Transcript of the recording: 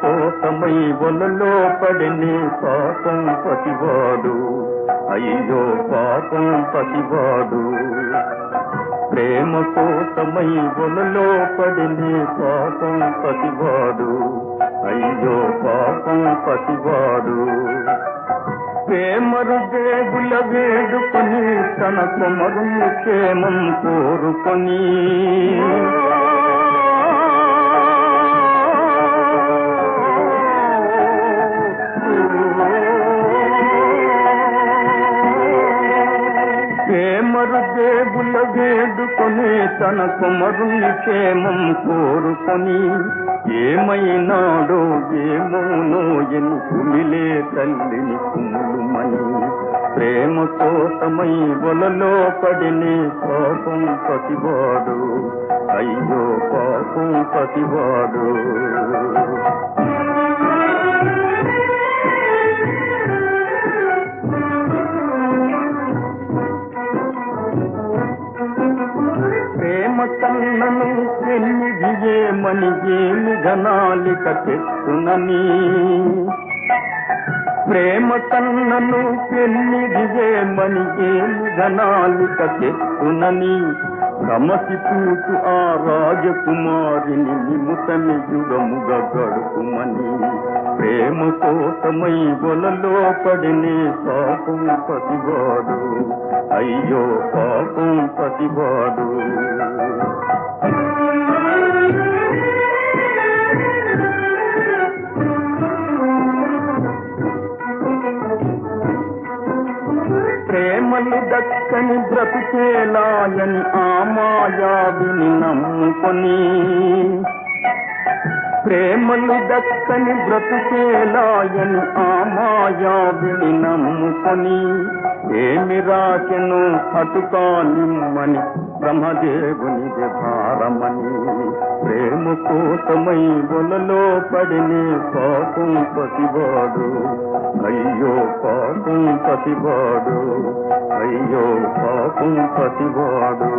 కోసమై వలలో పడిని పాపం పతివాడు, అయ్యో పాపం పతివాడు. ప్రేమ కోసమై వలలో పడిని పాపం పతివాడు, అయ్యో పాపం పతివాడు. ప్రేమరు దేవుల వేడుకొని తన కుమరు క్షేమం కోరుకొని ప్రేమరు దేవుల వేడుకొని తన కుమరుని క్షేమం కోరుకొని ఏమైనాడో ఏమోనో ఎన్ని కుమిలే తల్లిని కుములుమని. ప్రేమ కోసమై వలలో పడిని పాపం పతివాడు, అయ్యో పాపం పతివాడు. ప్రేమ కన్నను ఎన్నిదియేమని ఏమి ఘనాలిక తెచ్చునని, ప్రేమ కన్నను ఎన్నిదియేమని ఏమి ఘనాలిక తెచ్చునని. కమసి పూచు ఆ రాజకుమారిని నిముతని యుగముగా గడుపుమని. ప్రేమ కోసమై వలలో పడిని పాపం పతివాడు, అయ్యో పాపం పతివాడు. ప్రేమలు దక్కని బ్రతుకేలాయని ఆ మాయావిని నమ్ముకొని, ప్రేమలు దక్కని బ్రతుకేలాయని ఆ మాయావిని నమ్ముకొని. ఏమి రాకెను అటుకా నిమ్మని బ్రహ్మదేవుని భారమని. ప్రేమ కోసమై వలలో పడిని పాపం పతివాడు, అయ్యో పాపం పతివాడు, అయ్యో పాపం పతివాడు.